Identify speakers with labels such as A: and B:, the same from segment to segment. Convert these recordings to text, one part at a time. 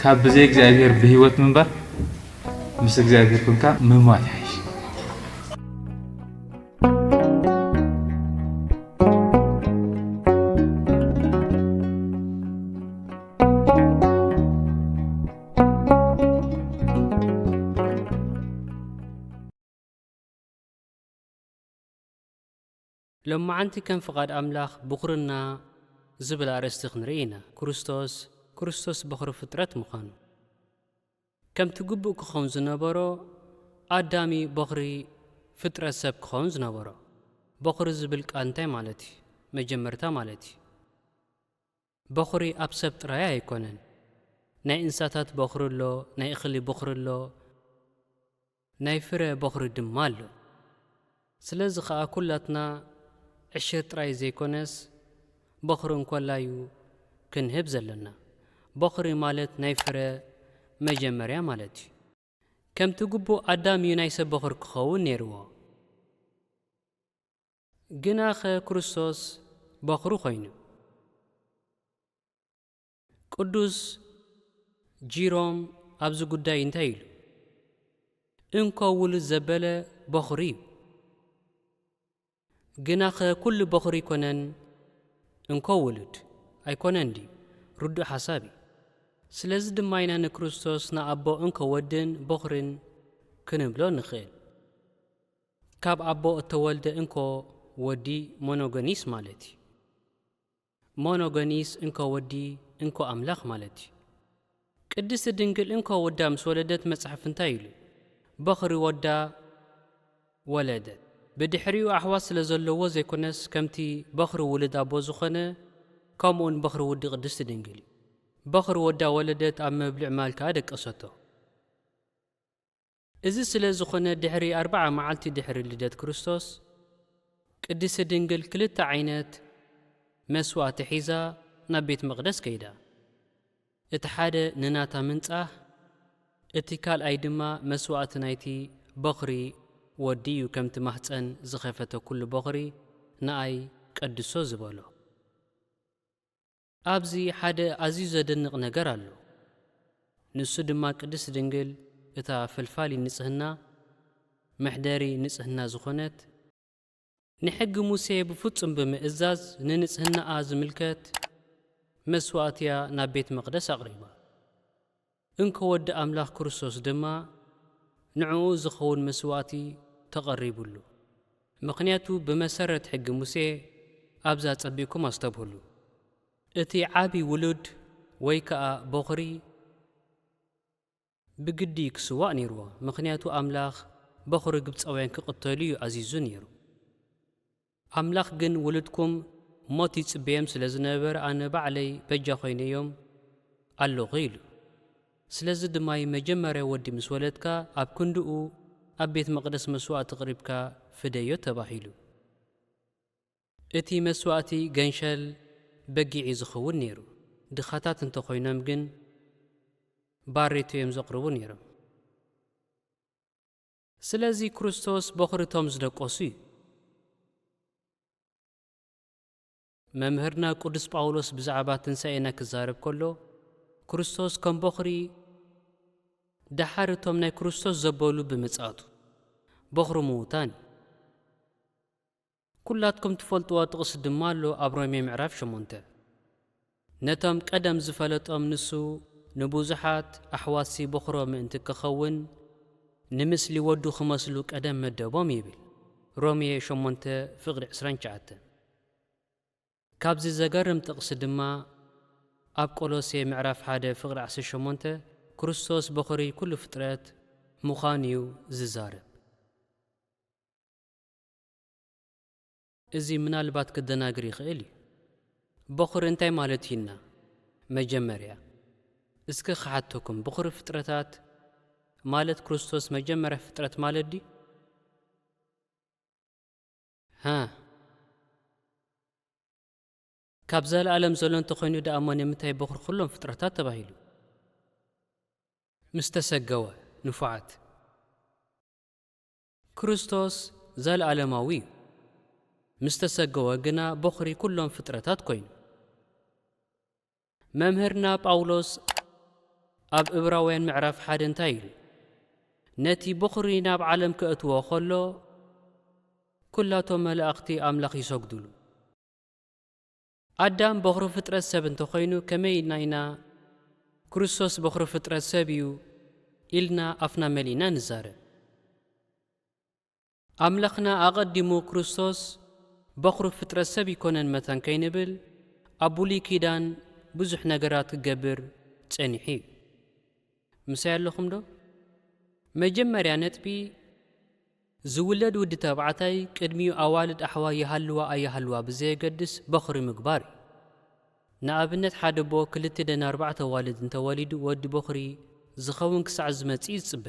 A: ካብ ብዘይ እግዚአብሔር በህይወት ምንባር ምስ እግዚአብሔር ኮንካ ምሟት ይሐሽ
B: لما عنتي كان فقاد أملاخ بخرنا زبل أرستخ نرينا كريستوس بخر فترة مخانو كم تقبو كخون زنابرو آدامي بخري فترة سب كخون زنابرو بخر زبل كأنتي مالتي مجمرتا مالتي بخري أبسب ترايا يكونن ناي إنساتات بخر اللو ناي إخلي بخر اللو ناي فرة بخر دمالو سلازخا كلاتنا عشرة راي زيكونس بخرن كلايو كنهب زلنا بخري مالت نايفرة مجمريا مالتي كم تقبو أدام ينايس بخر كخون نيروا جناخ كريستوس بخرو خينو قدوس جيروم أبزو قداي انتايلو انكو ولد زبالة بخريو جناخ كل بخري كونن انكو ولد أي كونن دي ردو حسابي سلازد دماينا نكريستوس نأبو انكو ودن بخرين كنبلو نخيل كاب أبو التولد انكو ودي مونوغانيس مالتي مونوغانيس انكو ودي انكو أملاخ مالتي قدس دنقل انكو ودا مسولدت مصحف انتايلو بخري ودا ولدت بدحريو أحواس لزلوو زيكونس كمتي بخر ولد أبو زخنة كامون بخر ودي قدس دنقلي بخر ودا ولدت أما بلع مالك هادك قصته إذا سلا زخنة دحري 4 معالتي دحري لدت كريستوس قدس دنقل كلتا عينات مسوات حيزا نبيت مقدس كيدا اتحادة نناتا منصح اتكال أيدما مسوات نايتي بخري وديو كم تمحتن زخفته كل بغري ناي قدسو زبالو أبزي حدا عزيز دنق نقرالو نسو دما قدس دنقل اتا فلفالي نسهنا محداري نسهنا زخونت نحق موسى بفتصم بمئزاز ننسهنا ملكت مسواتيا نابيت مقدس أقريبا انكو ود أملاخ كريستوس دما نعو زخون مسواتي تقربلو مقنياتو بمسرة حق موسى أبزا تصبيكم أستبهلو اتي عابي ولد ويكا بغري بقديك سواء نيروا مقنياتو أملاخ بغري قبت أوين كقتاليو عزيزو نيرو أملاخ جن ولدكم موتي تصبيهم سلازنابر أنا بعلي بجا خينيوم قالو غيلو سلازد ماي مجمرة ودي مسولدكا أب كندقو أب بيت مقدس مسوات تقريبكا فديو تباحيلو اتي مسواتي جنشل بقيعي زخون نيرو دخاتات انتو خوينام جن باريتو يمزقربو نيرو سلازي كريستوس بخري تومزدق قصي ممهرنا قدس باولوس بزعبات تنساينا كزارب كله كريستوس كم بخري دحارتهم ناي كريستوس زبولو بمصاتو بخرو موتان كلاتكم تفلطوا تقص دمالو ابرومي معرف شمونته نتم قدم زفلطهم نسو نبوزحات احواسي بخرو من تكخون نمسلي ودو خمسلو قدم مدبوم يبل رومي شمونته فقر 29 كابزي زغرم تقص دما أب قولوسي معرف حدا فقر 18 كريستوس بخري كل فترات مخانيو ززارب إزي منالبات كدناغري خيلي بخر انتاي مالتينا مجمريا اسك خحتكم بخر فترات مالت كريستوس مجمرة فترات مالت دي ها كابزال العالم زلون تخينو دا أماني متاي بخر كلهم فترات تباهيلو مستسقوا نفعت كريستوس زال عالماوي مستسقوا جنا بخري كلهم فترات كوين ممهرنا باولوس ኣብ ዕብራውያን ምዕራፍ 1 እንታይ ኢሉ ነቲ በኹሪ ናብ ዓለም ከእትዎ ኸሎ ኩላቶም መላእኽቲ ኣምላኽ ይሰግዱሉ። ኣዳም በኹሪ ፍጥረት ሰብ እንተኾይኑ ከመይ ኢልና ክርስቶስ በኹሪ ፍጥረት ሰብ እዩ ኢልና ኣፍና መሊእና ንዛረብ። ኣምላኽና ኣቐዲሙ ክርስቶስ በኹሪ ፍጥረት ሰብ ይኮነን መተን ከይንብል ኣብ ብሉይ ኪዳን ብዙሕ ነገራት ክገብር ጸኒሑ እዩ። ምሳይ ኣለኹም ዶ? መጀመርያ ነጥቢ ዝውለድ ወዲ ተባዕታይ ቅድሚኡ ኣዋልድ ኣሕዋይ ይሃልዋ ኣይሃልዋ ብዘየገድስ በኹሪ ምግባር እዩ። ንኣብነት ሓደ ቦ 2-4 ኣዋልድ እንተወሊዱ ወዲ በኹሪ ዝኸውን ክሳዕ ዝመጽእ ይጽበ።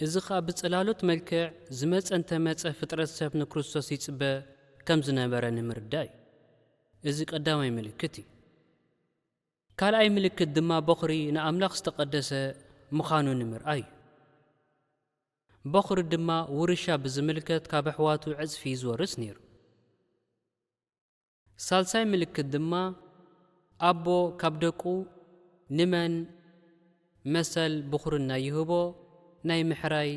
B: እዚ ኸኣ ብጽላሎት መልክዕ ዝመጸ እንተመጸ ፍጥረት ሰብ ንክርስቶስ ይጽበ ከም ዝነበረ ንምርዳእ እዩ። እዚ ቀዳማይ ምልክት እዩ። ካልኣይ ምልክት ድማ በኹሪ ንኣምላኽ ዝተቐደሰ ምዃኑ ንምርኣይ እዩ። በኹሪ ድማ ውርሻ ብዝምልከት ካብ ኣሕዋቱ ዕጽፊ ዝወርስ ነይሩ። ሳልሳይ ምልክት ድማ ኣቦ ካብ ደቁ ንመን መሰል ብኹርና ይህቦ ናይ ምሕራይ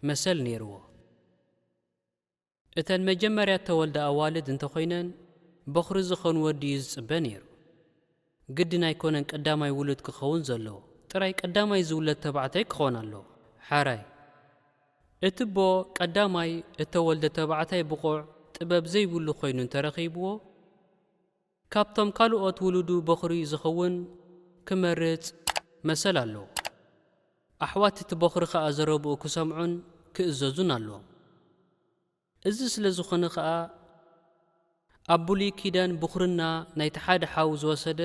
B: መሰል ነይርዎ። እተን መጀመርያ ተወልዳ ኣዋልድ እንተኾይነን በኹሪ ዝኾኑ ወዲ እዩ ዝጽበ ነይሩ። ግድን ኣይኮነን ቀዳማይ ውሉድ ክኸውን ዘለዎ፣ ጥራይ ቀዳማይ ዝውለድ ተባዕታይ ክኸውን ኣለዎ። ሓራይ እቲ ቦ ቀዳማይ እተወልደ ተባዕታይ ብቑዕ ጥበብ ዘይብሉ ኮይኑ እንተረኺብዎ ካብቶም ካልኦት ውሉዱ በኹሪ ዝኸውን ክመርጽ መሰል ኣለዎ። ኣሕዋት እቲ በኹሪ ኸኣ ዘረብኡ ክሰምዑን ክእዘዙን ኣለዎም። እዚ ስለ ዝኾነ ኸኣ ኣብ ብሉይ ኪዳን ብኹርና ናይቲ ሓደ ሓዊ ዝወሰደ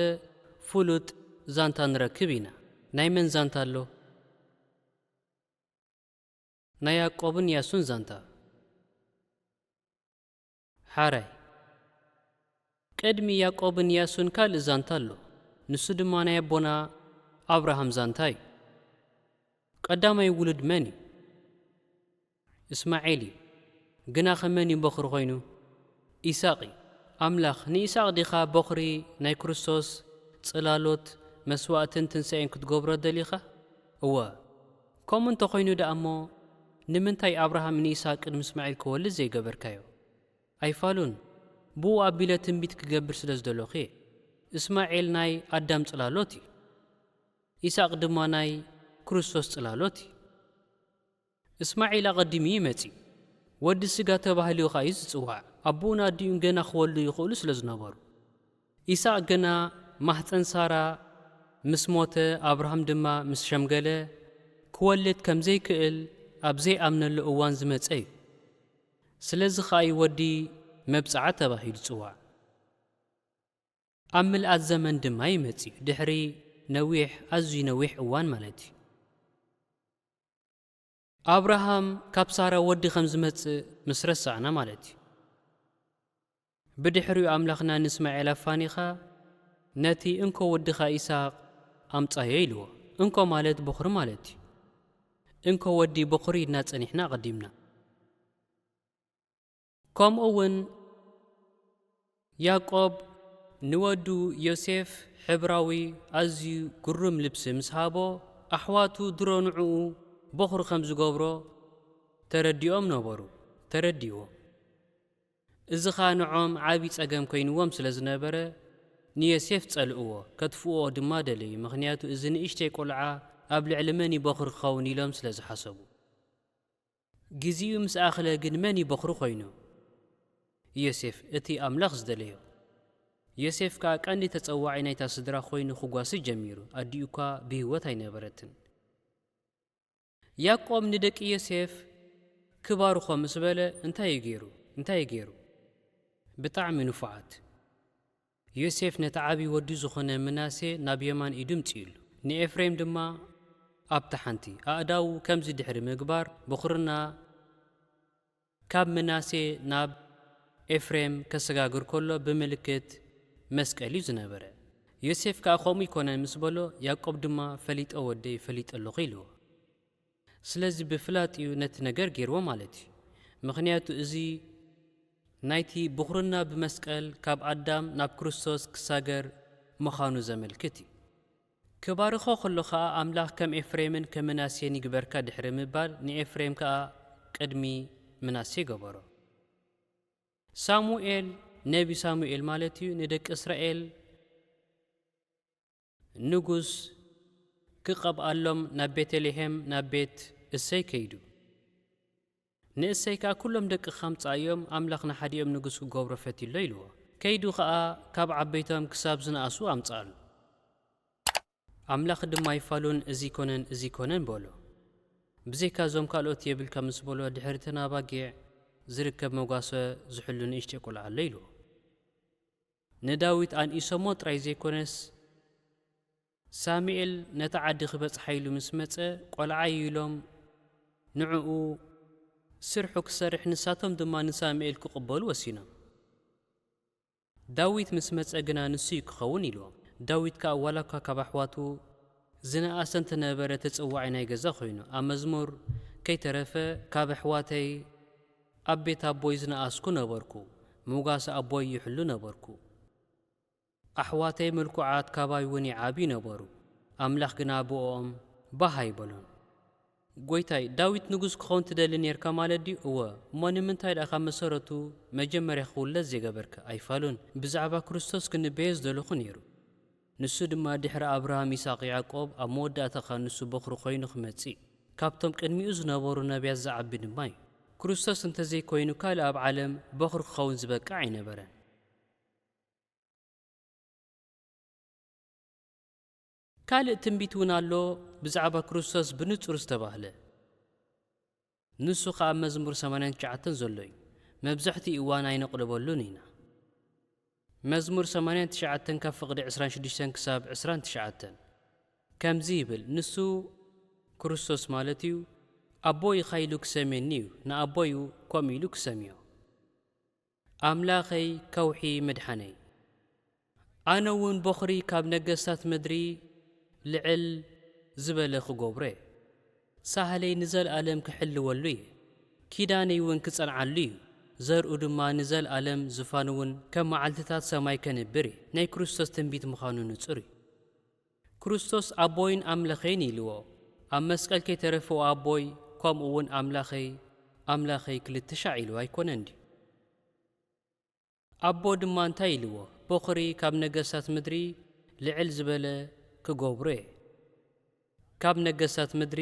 B: ፍሉጥ ዛንታ ንረክብ ኢና። ናይ መን ዛንታ ኣሎ? ናይ ያዕቆብን ኢያሱን ዛንታ። ሓራይ ቅድሚ ያዕቆብን ኢያሱን ካልእ ዛንታ ኣሎ። ንሱ ድማ ናይ ኣቦና ኣብርሃም ዛንታ እዩ። ቀዳማይ ውሉድ መን እዩ? እስማዒል እዩ። ግና ኸመን እዩ በኹሪ ኾይኑ? ኢሳቕ እዩ። ኣምላኽ ንኢሳቕ ዲኻ በኹሪ ናይ ክርስቶስ ጽላሎት መስዋዕትን ትንሣኤን ክትገብሮ ደሊኻ? እወ ከምኡ እንተኾይኑ ደኣ እሞ ንምንታይ ኣብርሃም ንኢሳቅን ምስማዒል ክወልድ ዘይገበርካዮ? ኣይፋሉን ብኡ ኣቢለ ትንቢት ክገብር ስለ ዝደለኹ እየ። እስማዒል ናይ ኣዳም ጽላሎት እዩ። ኢሳቅ ድማ ናይ ክርስቶስ ጽላሎት እዩ። እስማዒል ኣቐዲሙ ይመጺ ወዲ ስጋ ተባሂሉ ኸ እዩ ዝጽዋዕ። ኣቦኡን ኣዲኡን ገና ክወልዱ ይኽእሉ ስለ ዝነበሩ። ኢሳቅ ገና ማሕፀን ሳራ ምስ ሞተ ኣብርሃም ድማ ምስ ሸምገለ ክወልድ ከም ዘይክእል ኣብ ዘይኣምነሉ እዋን ዝመጸ እዩ። ስለዚ ኸኣ ወዲ መብጽዓ ተባሂሉ ጽዋዕ። ኣብ ምልኣት ዘመን ድማ ይመጺ ድሕሪ ነዊሕ ኣዝዩ ነዊሕ እዋን ማለት እዩ። ኣብርሃም ካብ ሳራ ወዲ ከም ዝመጽእ ምስ ረሳዕና ማለት እዩ። ብድሕሪኡ ኣምላኽና ንእስማዒል ኣፋኒኻ ነቲ እንኮ ወድኻ ኢሳቅ ኣምጻዮ ኢልዎ። እንኮ ማለት በኹሪ ማለት እዩ። እንኮ ወዲ በኹሪ ኢልና ጸኒሕና ቐዲምና። ከምኡ'ውን ያዕቆብ ንወዱ ዮሴፍ ሕብራዊ ኣዝዩ ግሩም ልብሲ ምስ ሃቦ ኣሕዋቱ ድሮ ንዕኡ በኹሪ ከም ዝገብሮ ተረዲኦም ነበሩ፣ ተረዲዎ። እዚ ኸኣ ንዖም ዓብዪ ጸገም ኮይንዎም ስለ ዝነበረ ንዮሴፍ ጸልእዎ፣ ከጥፍእዎ ድማ ደለዩ። ምኽንያቱ እዚ ንእሽተይ ቈልዓ ኣብ ልዕሊ መን በኹሪ ክኸውን ኢሎም ስለ ዝሓሰቡ። ጊዜኡ ምስ ኣኽለ ግን መን በኹሪ ኾይኑ? ዮሴፍ እቲ ኣምላኽ ዝደለዮ። ዮሴፍ ከዓ ቀንዲ ተጸዋዒ ናይታ ስድራ ኾይኑ ክጓሲ ጀሚሩ። ኣዲኡ እኳ ብህይወት ኣይነበረትን። ያዕቆብ ንደቂ ዮሴፍ ክባርኾ ምስ በለ እንታይ ገይሩ? ብጣዕሚ ንፉዓት። ዮሴፍ ነቲ ዓብዪ ወዲ ዝኾነ ምናሴ ናብ የማን ኢዱ ምጽኢሉ፣ ንኤፍሬም ድማ ኣብ ታሓንቲ ኣእዳው ከምዚ ድሕሪ ምግባር በኹርና ካብ ምናሴ ናብ ኤፍሬም ከሰጋግር ከሎ ብምልክት መስቀል እዩ ዝነበረ። ዮሴፍ ከዓ ከምኡ ይኮነን ምስ በሎ ያዕቆብ ድማ ፈሊጦ ወደይ ፈሊጦ ኣለኹ ኢልዎ። ስለዚ ብፍላጥዩ ነቲ ነገር ገይርዎ ማለት እዩ። ምኽንያቱ እዚ ናይቲ ብኹርና ብመስቀል ካብ ኣዳም ናብ ክርስቶስ ክሳገር ምዃኑ ዘመልክት እዩ። ክባርኾ ከሎ ኸዓ ኣምላኽ ከም ኤፍሬምን ከም ምናሴን ይግበርካ ድሕሪ ምባል ንኤፍሬም ከዓ ቅድሚ ምናሴ ገበሮ። ሳሙኤል ነቢ ሳሙኤል ማለት እዩ ንደቂ እስራኤል ንጉስ ክቐብኣሎም ናብ ቤተልሔም ናብ ቤት እሰይ ከይዱ ንእሰይ ከዓ ኩሎም ደቂ ኻምፃዮም ኣምላኽ ንሓዲኦም ንጉስ ክገብሮ ፈቲሎ ኢልዎ። ከይዱ ኸዓ ካብ ዓበይቶም ክሳብ ዝነኣሱ ኣምፃሉ። ኣምላኽ ድማ ይፋሉን እዚ ኮነን በሎ። ብዘይካ ዞም ካልኦት የብልካ ምስ በሎ ድሕሪ ተናባጊዕ ዝርከብ መጓሰ ዝሕሉ ንእሽተይ ቆልዓ ኣሎ ኢልዎ። ንዳዊት አንኢሶሞ ጥራይ ዘይኮነስ ሳሙኤል ነታ ዓዲ ክበፅሓ ኢሉ ምስ መፀ ቆልዓ ኢሎም ንዕኡ ስርሑ ክሰርሕ ንሳቶም ድማ ንሳሙኤል ክቕበሉ ወሲኖም። ዳዊት ምስ መፀ ግና ንሱ ክኸውን ኢልዎም። ዳዊት ከዓ ዋላኳ ካብ ኣሕዋቱ ዝነኣሰ እንተነበረ ተፅዋዒ ናይ ገዛ ኮይኑ ኣብ መዝሙር ከይተረፈ ካብ ኣሕዋተይ ኣብ ቤት ኣቦይ ዝነኣስኩ ነበርኩ ምውጋሰ ኣቦይ ይሕሉ ነበርኩ ኣሕዋተይ ምልኩዓት ካባይ እውን ይዓቢ ነበሩ ኣምላኽ ግና ብኦም ባህ ኣይበሎን። ጎይታይ ዳዊት ንጉስ ክኸውን ትደሊ ነርካ ማለት ድዩ? እወ እሞ ንምንታይ ደኣ ካብ መሰረቱ መጀመርያ ክውለድ ዘይገበርካ? ኣይፋሉን ብዛዕባ ክርስቶስ ክንበየ ዝደለኹ ነይሩ። ንሱ ድማ ድሕሪ ኣብርሃም ይስሐቅ ያዕቆብ ኣብ መወዳእታኻ ንሱ በኽሪ ኮይኑ ክመጽእ ካብቶም ቅድሚኡ ዝነበሩ ነቢያት ዝዓቢ ድማ እዩ። ክርስቶስ እንተዘይኮይኑ ካልእ ኣብ ዓለም በኽሪ ክኸውን ዝበቃዕ ኣይነበረን። ካልእ ትንቢት እውን ኣሎ ብዛዕባ ክርስቶስ ብንጹር ዝተባህለ ንሱ ከዓ ኣብ መዝሙር 89 ዘሎ እዩ። መብዛሕትኡ እዋን ኣይነቕልበሉን ኢና። መዝሙር 89 ካብ ፍቕዲ 26 ክሳብ 29 ከምዚ ይብል። ንሱ ክርስቶስ ማለት እዩ ኣቦይ ኻይሉ ክሰሜኒ እዩ ንኣቦዩ ከምኡ ኢሉ ክሰምዮ ኣምላኸይ ከውሒ መድሓነይ ኣነ እውን በኽሪ ካብ ነገሥታት ምድሪ ልዕል ዝበለ ክገብሮ እየ። ሳህለይ ንዘለኣለም ክሕልወሉ እየ ኪዳነይ እውን ክጸንዓሉ እዩ ዘርኡ ድማ ንዘለኣለም ዝፋን እውን ከም መዓልትታት ሰማይ ከንብር እየ። ናይ ክርስቶስ ትንቢት ምዃኑ ንጹር እዩ። ክርስቶስ ኣቦይን ኣምለኸይን ኢልዎ ኣብ መስቀል ከይተረፍኦ ኣቦይ ከምኡ እውን ኣምላኸይ ክልተ ሻዕ ኢልዎ ኣይኮነን ድዩ? ኣቦ ድማ እንታይ ኢልዎ? በኽሪ ካብ ነገሥታት ምድሪ ልዕል ዝበለ ክገብሮ እየ ካብ ነገሥታት ምድሪ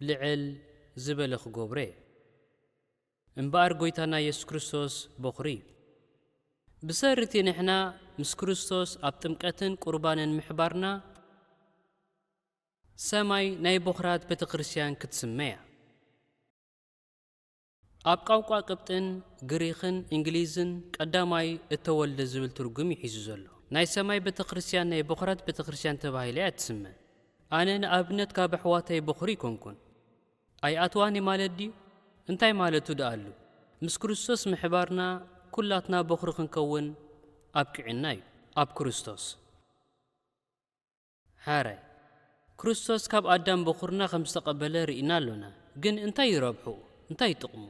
B: ልዕል ዝበለ ክገብሮ እየ እምበኣር ጎይታና ኢየሱስ ክርስቶስ በኽሪ እዩ። ብሰርቲ ንሕና ምስ ክርስቶስ ኣብ ጥምቀትን ቁርባንን ምሕባርና ሰማይ ናይ በኽራት ቤተ ክርስቲያን ክትስመያ ኣብ ቋንቋ ቅብጥን ግሪኽን እንግሊዝን ቀዳማይ እተወልደ ዝብል ትርጉም ይሒዙ ዘሎ። ናይ ሰማይ ቤተ ክርስቲያን ናይ በኽራት ቤተ ክርስቲያን ተባሂላ እያ ትስመ። ኣነ ንኣብነት ካብ ኣሕዋተይ በኽሪ ይኮንኩን ኣይኣትዋኒ ማለት ድዩ? እንታይ ማለቱ ደኣሉ? ምስ ክርስቶስ ምሕባርና ኩላትና በኽሪ ክንከውን ኣብቂዕና እዩ ኣብ ክርስቶስ ሓራይ ክርስቶስ ካብ ኣዳም በኹርና ከም ዝተቐበለ ርኢና ኣሎና። ግን እንታይ ይረብሑ? እንታይ ይጥቕሙ?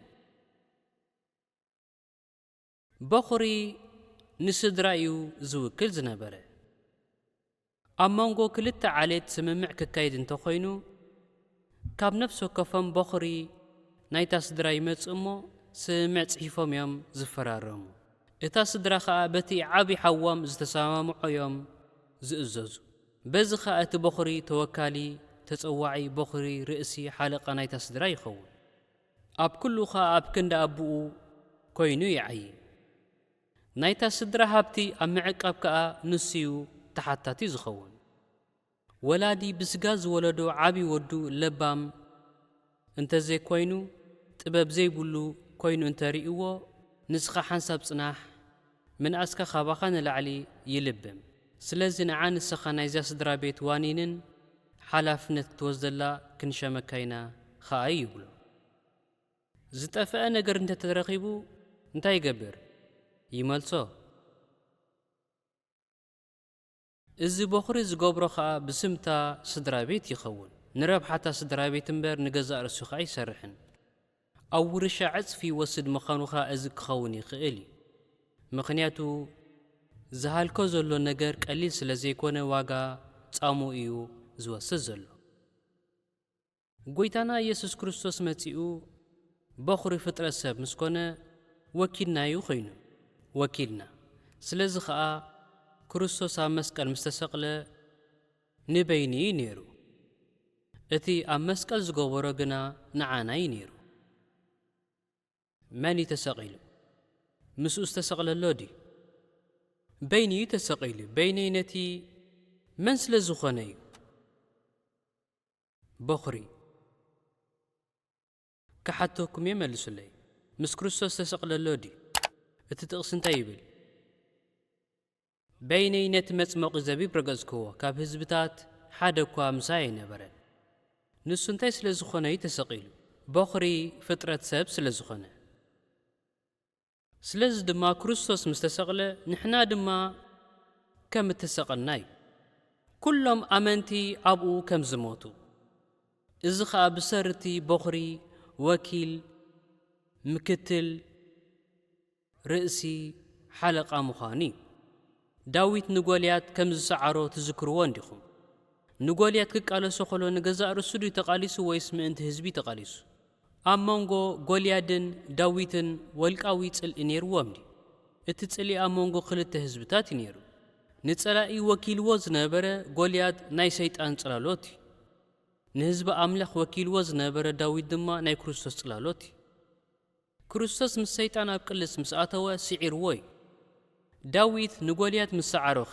B: በኽሪ ንስድራ እዩ ዝውክል ዝነበረ። ኣብ መንጎ ክልተ ዓሌት ስምምዕ ክካይድ እንተኾይኑ ካብ ነፍሲ ወከፎም በኽሪ ናይታ ስድራ ይመጽእ እሞ ስምምዕ ጽሒፎም እዮም ዝፈራረሙ። እታ ስድራ ከዓ በቲ ዓብዪ ሓዋም ዝተሰማምዖ እዮም ዝእዘዙ። በዚ ከዓ እቲ በኽሪ ተወካሊ ተጸዋዒ በኽሪ ርእሲ ሓለቓ ናይታ ስድራ ይኸውን። ኣብ ኩሉ ከዓ ኣብ ክንዲ ኣቦኡ ኮይኑ ይዓይ። ናይታ ስድራ ሃብቲ ኣብ ምዕቃብ ከዓ ንስዩ ተሓታቲ ዝኸውን። ወላዲ ብስጋ ዝወለዶ ዓብዪ ወዱ ለባም እንተዘይኮይኑ ጥበብ ዘይብሉ ኮይኑ እንተርእይዎ ንስኻ ሓንሳብ ጽናሕ ምንኣስካ ኻባኻ ንላዕሊ ይልብም። ስለዚ ንዓ ንስኻ ናይዛ ስድራ ቤት ዋኒንን ሓላፍነት ክትወስደላ ክንሸመካይና ኸኣ ይብሎ። ዝጠፍአ ነገር እንተተረኺቡ እንታይ ይገብር? ይመልሶ። እዚ በኽሪ ዝገብሮ ኸኣ ብስምታ ስድራ ቤት ይኸውን። ንረብሓታ ስድራ ቤት እምበር ንገዛእ ርእሱ ኸኣ ይሰርሕን። ኣብ ውርሻ ዕጽፊ ይወስድ ምዃኑ ኸኣ እዚ ክኸውን ይኽእል እዩ። ምኽንያቱ ዝሃልኮ ዘሎ ነገር ቀሊል ስለ ዘይኮነ ዋጋ ጻሙ እዩ ዝወስድ ዘሎ። ጎይታና ኢየሱስ ክርስቶስ መጺኡ በኹሪ ፍጥረት ሰብ ምስ ኮነ ወኪልና እዩ ኾይኑ ወኪልና። ስለዚ ኸዓ ክርስቶስ ኣብ መስቀል ምስ ተሰቕለ ንበይኒ እዩ ነይሩ። እቲ ኣብ መስቀል ዝገበሮ ግና ንዓና እዩ ነይሩ። መን እዩ ተሰቒሉ? ምስኡ ዝተሰቕለሎ ዲ? በይኒ እዩ ተሰቒሉ። በይነይ ነቲ መን ስለ ዝኾነ እዩ? በኹሪ ክሓተኩም እየ መልሱለይ። ምስ ክርስቶስ ተሰቕለሎ ዲ? እቲ ጥቕሲ እንታይ ይብል? በይነይ ነቲ መጽመቒ ዘቢብ ረገጽክዎ፣ ካብ ህዝብታት ሓደ እኳ ምሳይ ኣይነበረን። ንሱ እንታይ ስለ ዝኾነ እዩ ተሰቒሉ? በኹሪ ፍጥረት ሰብ ስለ ዝኾነ። ስለዚ ድማ ክርስቶስ ምስ ተሰቕለ ንሕና ድማ ከም እተሰቐልና እዩ። ኩሎም ኣመንቲ ኣብኡ ከም ዝሞቱ። እዚ ኸዓ ብሰርቲ በኹሪ ወኪል፣ ምክትል፣ ርእሲ፣ ሓለቓ ምዃኑ እዩ። ዳዊት ንጎልያት ከም ዝሰዓሮ ትዝክርዎ እንዲኹም? ንጎልያት ክቃለሶ ኸሎ ንገዛእ ርእሱ ድዩ ተቓሊሱ ወይስ ምእንቲ ህዝቢ ተቓሊሱ? ኣብ መንጎ ጎልያድን ዳዊትን ወልቃዊ ጽልኢ ነይርዎም ዲ? እቲ ጽልኢ ኣብ መንጎ ክልተ ህዝብታት እዩ ነይሩ። ንጸላኢ ወኪልዎ ዝነበረ ጎልያድ ናይ ሰይጣን ጽላሎት እዩ። ንህዝቢ ኣምላኽ ወኪልዎ ዝነበረ ዳዊት ድማ ናይ ክርስቶስ ጽላሎት እዩ። ክርስቶስ ምስ ሰይጣን ኣብ ቅልስ ምስ ኣተወ ስዒርዎ እዩ። ዳዊት ንጎልያት ምስ ሰዓሮኸ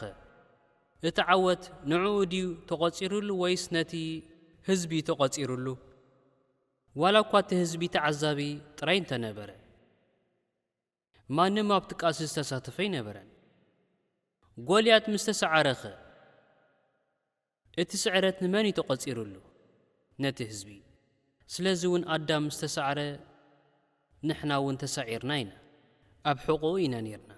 B: እቲ ዓወት ንዕኡ ድዩ ተቖጺሩሉ ወይስ ነቲ ህዝቢ ተቖጺሩሉ? ዋላ እኳ እቲ ህዝቢ ተዓዛቢ ጥራይ እንተነበረ ማንም ኣብቲ ቃልሲ ዝተሳተፈ ይነበረን። ጎልያት ምስ ተሰዓረኸ እቲ ስዕረት ንመን እዩ ተቖጺሩሉ? ነቲ ህዝቢ። ስለዚ እውን ኣዳም ምስ ተሰዓረ ንሕና እውን ተሳዒርና ኢና፣ ኣብ ሕቑኡ ኢና ነርና።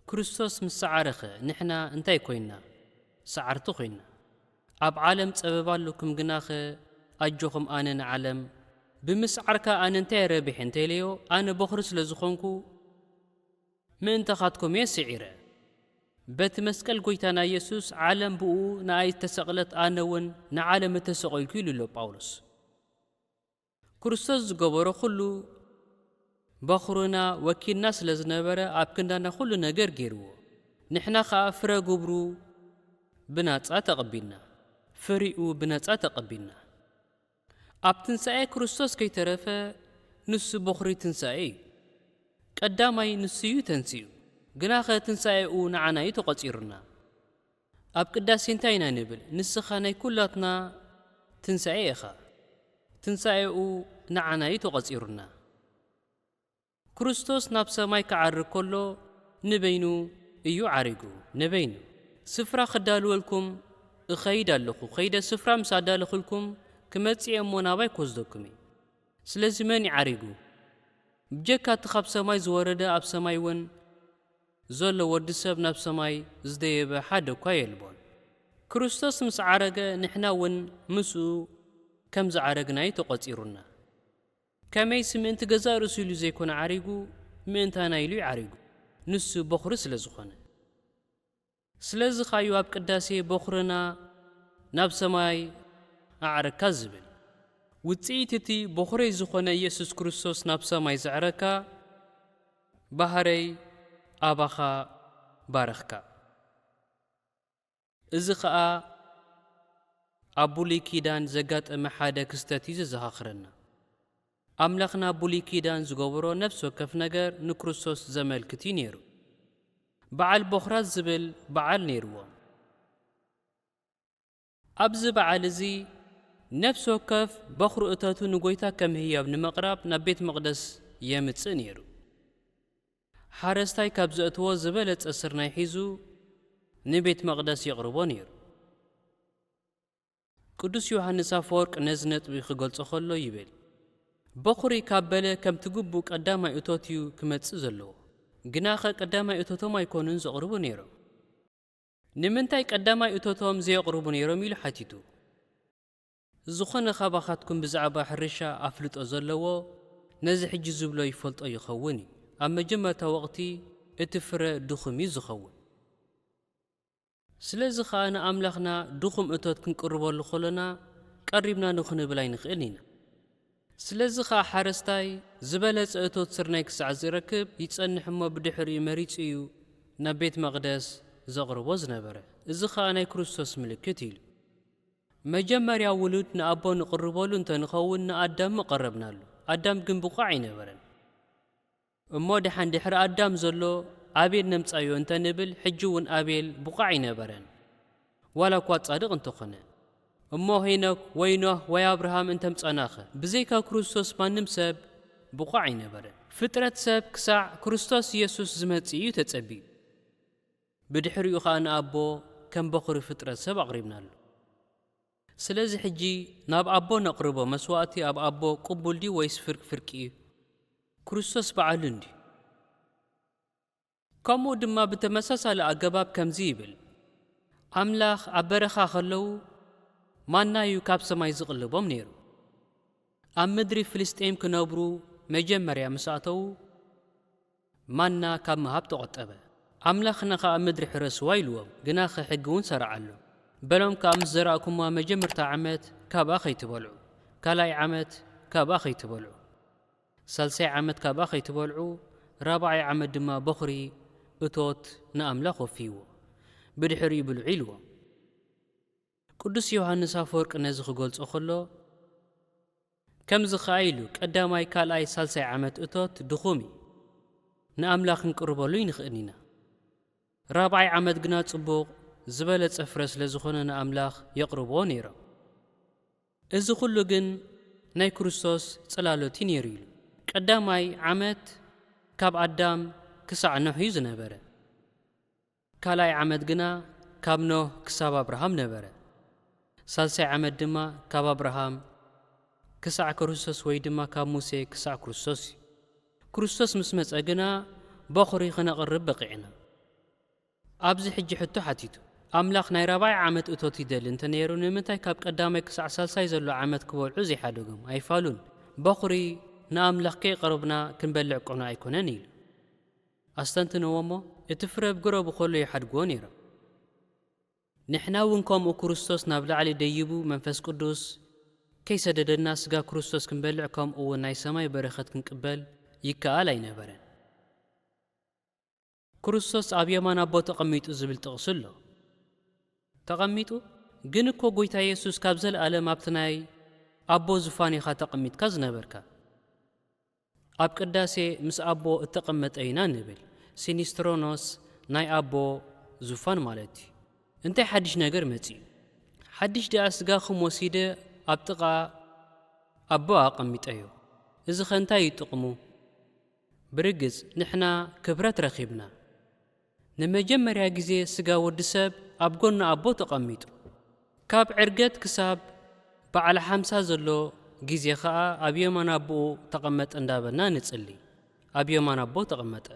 B: ክርስቶስ ምስ ሰዓረኸ ንሕና እንታይ ኮይንና? ሰዓርቲ ኮይንና። ኣብ ዓለም ጸበብ ኣለኩም ግናኸ ኣጆኹም ኣነ ንዓለም ብምስዓርካ ኣነ እንታይ ረቢሕ እንተይለዮ ኣነ በኹሪ ስለ ዝኾንኩ ምእንተኻትኩም እየ ስዒረ። በቲ መስቀል ጎይታና ኢየሱስ ዓለም ብኡ ንኣይ ተሰቕለት ኣነ እውን ንዓለም እተሰቐልኩ ኢሉ ኣሎ ጳውሎስ። ክርስቶስ ዝገበሮ ኩሉ በኹርና ወኪልና ስለ ዝነበረ ኣብ ክንዳና ኩሉ ነገር ገይርዎ። ንሕና ኸዓ ፍረ ግብሩ ብናጻ ተቐቢልና፣ ፍሪኡ ብነጻ ተቐቢልና። ኣብ ትንሣኤ ክርስቶስ ከይተረፈ ንሱ በኹሪ ትንሣኤ እዩ። ቀዳማይ ንሱ እዩ ተንሥኡ፣ ግና ኸ ትንሣኤኡ ንዓና እዩ ተቖጺሩና። ኣብ ቅዳሴ እንታይ ኢና ንብል? ንስኻ ናይ ኩላትና ትንሣኤ ኢኻ፣ ትንሣኤኡ ንዓና እዩ ተቖጺሩና። ክርስቶስ ናብ ሰማይ ክዓርግ ከሎ ንበይኑ እዩ ዓሪጉ። ንበይኑ ስፍራ ክዳልወልኩም እኸይድ ኣለኹ፣ ኸይደ ስፍራ ምስ ኣዳለኽልኩም ክመጽእ እሞ ናባይ ክወስደኩም እዩ። ስለዚ መን ይዓሪጉ? ብጀካ እቲ ካብ ሰማይ ዝወረደ ኣብ ሰማይ እውን ዘሎ ወዲ ሰብ ናብ ሰማይ ዝደየበ ሓደ እኳ የልቦን። ክርስቶስ ምስ ዓረገ ንሕና እውን ምስኡ ከም ዝዓረግናዩ ተቖጺሩና። ከመይስ ምእንቲ ገዛእ ርእሱ ኢሉ ዘይኮነ ዓሪጉ ምእንታና ኢሉ ይዓሪጉ? ንሱ በኹሪ ስለ ዝኾነ። ስለዚ ኻዩ ኣብ ቅዳሴ በኹርና ናብ ሰማይ ኣዕረካ ዝብል ውፅኢት እቲ በኹረይ ዝኾነ ኢየሱስ ክርስቶስ ናብ ሰማይ ዘዕረካ ባህረይ ኣባኻ ባረኽካ። እዚ ኸዓ ኣብ ብሉይ ኪዳን ዘጋጠመ ሓደ ክስተት እዩ ዘዘኻኽረና። ኣምላኽና ብሉይ ኪዳን ዝገበሮ ነፍሲ ወከፍ ነገር ንክርስቶስ ዘመልክት እዩ ነይሩ። በዓል በኹራት ዝብል በዓል ነይርዎም። ኣብዚ በዓል እዚ ነፍሲ ወከፍ በኹሪ እተቱ ንጐይታ ከም ህያብ ንምቕራብ ናብ ቤት መቕደስ የምጽእ ነይሩ። ሓረስታይ ካብ ዘእትዎ ዝበለጸ ስርናይ ሒዙ ንቤት መቕደስ የቕርቦ ነይሩ። ቅዱስ ዮሃንስ ኣፈወርቅ ነዚ ነጥቢ ክገልጾ ኸሎ ይብል፣ በኹሪ ካብ በለ ከም ትግቡእ ቀዳማይ እቶት እዩ ክመጽእ ዘለዎ፣ ግናኸ ቀዳማይ እቶቶም ኣይኮኑን ዘቕርቡ ነይሮም። ንምንታይ ቀዳማይ እቶቶም ዘየቕርቡ ነይሮም ኢሉ ሓቲቱ። ዝኾነ ኻባኻትኩም ብዛዕባ ሕርሻ ኣፍልጦ ዘለዎ ነዚ ሕጂ ዝብሎ ይፈልጦ ይኸውን እዩ። ኣብ መጀመርታ ወቕቲ እቲ ፍረ ድኹም እዩ ዝኸውን። ስለዚህ ኸኣነ ኣምላኽና ድኹም እቶት ክንቅርበሉ ኸለና ቀሪብና ንኽንብል ኣይንኽእል ኢና። ስለዚህ ኸኣ ሓረስታይ ዝበለጸ እቶት ስርናይ ክሳዕ ዝረክብ ይጸንሕ እሞ ብድሕሪኡ መሪጹ እዩ ናብ ቤት መቕደስ ዘቕርቦ ዝነበረ። እዚ ኸኣ ናይ ክርስቶስ ምልክት ኢሉ መጀመርያ ውሉድ ንኣቦ ንቕርበሉ እንተንኸውን ንኣዳም መቐረብናሉ። ኣዳም ግን ብቑዕ ኣይነበረን እሞ ድሓን ድሕሪ ኣዳም ዘሎ ኣቤል ነምጻዮ እንተንብል ሕጂ እውን ኣቤል ብቑዕ ኣይነበረን ዋላ እኳ ጻድቕ እንተኾነ። እሞ ሄኖክ ወይ ኖህ ወይ ኣብርሃም እንተምጸናኸ ብዘይካ ክርስቶስ ማንም ሰብ ብቑዕ ኣይነበረን። ፍጥረት ሰብ ክሳዕ ክርስቶስ ኢየሱስ ዝመጽእ እዩ ተጸቢዩ። ብድሕሪኡ ኸኣ ንኣቦ ከም በኹሪ ፍጥረት ሰብ ኣቕሪብናሉ። ስለዚ ሕጂ ናብ ኣቦ ነቕርቦ መስዋእቲ ኣብ ኣቦ ቅቡል ዲ ወይስ ፍርቂ እዩ? ክርስቶስ በዓሉ እንዲ? ከምኡ ድማ ብተመሳሳሊ ኣገባብ ከምዚ ይብል፣ ኣምላኽ ኣብ በረኻ ኸለዉ ማና እዩ ካብ ሰማይ ዝቕልቦም ነይሩ። ኣብ ምድሪ ፍልስጤም ክነብሩ መጀመርያ ምስ ኣተዉ ማና ካብ ምሃብ ተቖጠበ። ኣምላኽና ኸ ኣብ ምድሪ ሕረስዋ ኢልዎም፣ ግና ኸ ሕጊ እውን ሰርዓሉ። በሎም ካብ ምስ ዘራእኩማ መጀመርታ ዓመት ካብኣ ኸይትበልዑ፣ ካልኣይ ዓመት ካብኣ ኸይትበልዑ፣ ሳልሳይ ዓመት ካብኣ ኸይትበልዑ፣ ራብዓይ ዓመት ድማ በኹሪ እቶት ንኣምላኽ ወፊይዎ፣ ብድሕሪኡ ብልዑ ኢልዎም። ቅዱስ ዮሃንስ ኣፈወርቂ ነዚ ክገልጾ ኸሎ ከምዚ ኸኣ ኢሉ፣ ቀዳማይ ካልኣይ ሳልሳይ ዓመት እቶት ድኹም እዩ፣ ንኣምላኽ ክንቅርበሉ ይንኽእል ኢና። ራብዓይ ዓመት ግና ጽቡቕ ዝበለጸ ፍረ ስለ ዝኾነ ንኣምላኽ የቕርብዎ ነይሮም። እዚ ኹሉ ግን ናይ ክርስቶስ ጽላሎት እዩ ነይሩ ኢሉ። ቀዳማይ ዓመት ካብ ኣዳም ክሳዕ ኖህ እዩ ዝነበረ። ካልኣይ ዓመት ግና ካብ ኖህ ክሳብ ኣብርሃም ነበረ። ሳልሳይ ዓመት ድማ ካብ ኣብርሃም ክሳዕ ክርስቶስ ወይ ድማ ካብ ሙሴ ክሳዕ ክርስቶስ እዩ። ክርስቶስ ምስ መጸ ግና በኹሪ ኽነቕርብ በቒዕና። ኣብዚ ሕጂ ሕቶ ሓቲቱ፣ ኣምላኽ ናይ ራብዓይ ዓመት እቶት ይደሊ እንተ ነይሩ ንምንታይ ካብ ቀዳማይ ክሳዕ ሳልሳይ ዘሎ ዓመት ክበልዑ ዘይሓደጎም ኣይፋሉን? በኹሪ ንኣምላኽ ከይቐረብና ክንበልዕ ቆኖ ኣይኮነን ኢሉ ኣስተንትንዎ እሞ እቲ ፍረ ብግረቡ ኸሎ ይሓድግዎ ነይሮም። ንሕና እውን ከምኡ ክርስቶስ ናብ ላዕሊ ደይቡ መንፈስ ቅዱስ ከይሰደደና ስጋ ክርስቶስ ክንበልዕ ከምኡ እውን ናይ ሰማይ በረኸት ክንቅበል ይከኣል ኣይነበረን። ክርስቶስ ኣብ የማን ኣቦ ተቐሚጡ ዝብል ጥቕሲ ኣሎ። ተቐሚጡ ግን እኮ ጐይታ ኢየሱስ ካብ ዘለኣለም ኣብቲ ናይ ኣቦ ዙፋን ኢኻ ተቐሚጥካ ዝነበርካ። ኣብ ቅዳሴ ምስ ኣቦ እተቐመጠ ኢና ንብል፣ ሲኒስትሮኖስ ናይ ኣቦ ዙፋን ማለት እዩ። እንታይ ሓድሽ ነገር መጺኡ? ሓድሽ ደኣ ስጋኹም ወሲደ ኣብ ጥቓ ኣቦ ኣቐሚጠዮ። እዚ ኸ እንታይ ይጥቕሙ? ብርግጽ ንሕና ክብረት ረኺብና። ንመጀመርያ ጊዜ ስጋ ወዲ ሰብ ኣብ ጐና ኣቦ ተቐሚጡ። ካብ ዕርገት ክሳብ በዓል 50 ዘሎ ጊዜ ኸኣ ኣብ የማን ኣቦኡ ተቐመጠ እንዳበልና ንጽሊ። ኣብ የማን ኣቦ ተቐመጠ።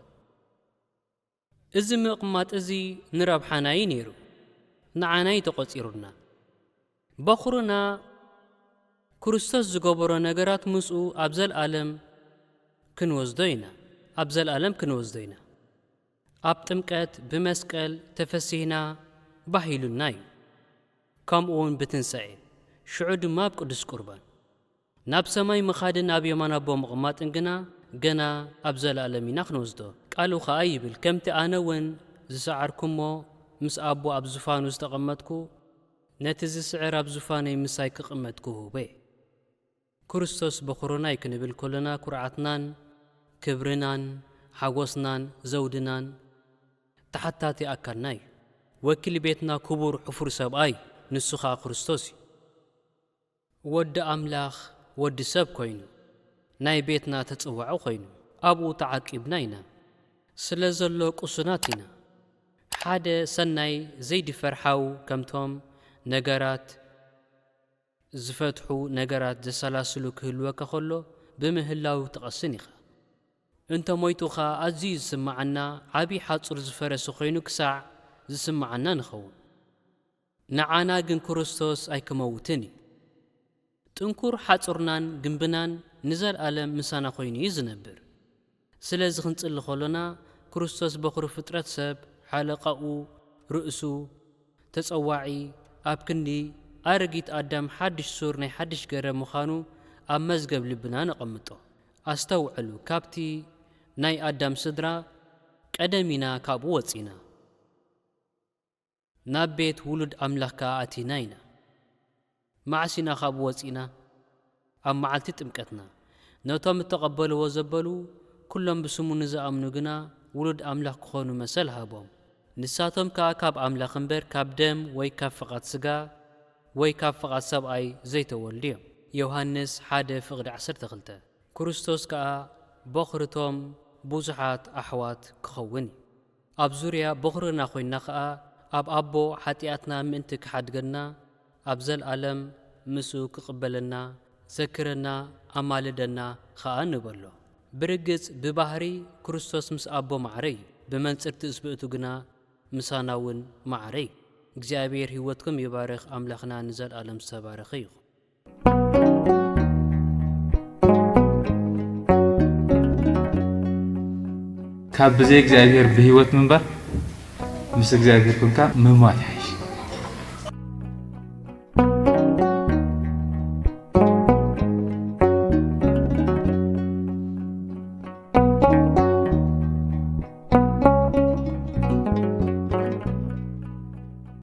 B: እዚ ምቕማጥ እዚ ንረብሓናይ ነይሩ፣ ንዓናይ ተቖጺሩና። በኹርና ክርስቶስ ዝገበሮ ነገራት ምስኡ ኣብ ዘለኣለም ክንወስዶ ኢና። ኣብ ጥምቀት ብመስቀል ተፈሲሕና ባሂሉና እዩ። ከምኡውን ብትንሣኤ ሽዑ ድማ ኣብ ቅዱስ ቁርባን ናብ ሰማይ ምኻድን ኣብ የማን ኣቦ ምቕማጥን ግና ገና ኣብ ዘለኣለም ኢና ክንወስዶ። ቃሉ ኸኣ ይብል፣ ከምቲ ኣነ እውን ዝሰዓርኩሞ ምስ ኣቦ ኣብ ዙፋኑ ዝተቐመጥኩ ነቲ ዝስዕር ኣብ ዙፋነይ ምሳይ ክቕመጥ ክሁበ። ክርስቶስ በኹርናይ ክንብል ከለና ኩርዓትናን ክብርናን ሓጐስናን ዘውድናን ተሓታቲ ኣካልና እዩ። ወኪል ቤትና ክቡር ሕፉር ሰብኣይ ንሱ ኸኣ ክርስቶስ እዩ። ወዲ ኣምላኽ ወዲ ሰብ ኮይኑ ናይ ቤትና ተጽዋዑ ኮይኑ ኣብኡ ተዓቂብና ኢና። ስለ ዘሎ ቁሱናት ኢና። ሓደ ሰናይ ዘይድፈርሓው ከምቶም ነገራት ዝፈትሑ ነገራት ዘሰላስሉ ክህልወካ ኸሎ ብምህላው ተቐስን ኢኻ። እንተ ሞይቱኻ ኣዝዩ ዝስማዓና ዓብዪ ሓጹር ዝፈረሰ ኮይኑ ክሳዕ ዝስማዓና ንኸውን። ንዓና ግን ክርስቶስ ኣይክመውትን እዩ። ጥንኩር ሓጹርናን ግንብናን ንዘለኣለም ምሳና ኮይኑ እዩ ዝነብር። ስለዚ ክንጽሊ ኸሎና ክርስቶስ በኹሪ ፍጥረት ሰብ ሓለቓኡ ርእሱ ተጸዋዒ ኣብ ክንዲ ኣረጊት ኣዳም ሓድሽ ሱር ናይ ሓድሽ ገረብ ምዃኑ ኣብ መዝገብ ልብና ነቐምጦ። ኣስተውዕሉ፣ ካብቲ ናይ ኣዳም ስድራ ቀደሚና ካብኡ ወፂና ናብ ቤት ውሉድ ኣምላኽካ ኣቲና ኢና። ማዕሲና ካብኡ ወፂና ኣብ መዓልቲ ጥምቀትና ነቶም እተቐበልዎ ዘበሉ ኩሎም ብስሙ ንዝኣምኑ ግና ውሉድ ኣምላኽ ክኾኑ መሰል ሃቦም። ንሳቶም ከዓ ካብ ኣምላኽ እምበር ካብ ደም ወይ ካብ ፍቓድ ሥጋ ወይ ካብ ፍቓድ ሰብኣይ ዘይተወልዱ እዮም። ዮሃንስ 1:12 ክርስቶስ ከዓ በኽርቶም ብዙሓት ኣሕዋት ክኸውን እዩ። ኣብ ዙርያ በኽርና ኾይንና ከዓ ኣብ ኣቦ ሓጢኣትና ምእንቲ ክሓድገና ኣብ ዘለኣለም ምስኡ ክቕበለና ዘክረና ኣማልደና ከዓ ንበሎ። ብርግጽ ብባህሪ ክርስቶስ ምስ ኣቦ ማዕረ እዩ። ብመንጽርቲ እስብእቱ ግና ምሳና እውን ማዕረ እዩ። እግዚኣብሔር ሕይወትኩም ይባርኽ። ኣምላኽና ንዘለኣለም ዝተባረኸ ይኹን።
A: ካብ ብዘይ እግዚኣብሔር ብህይወት ምንባር ምስ እግዚኣብሔር ኮንካ ምሟት ይሓይሽ።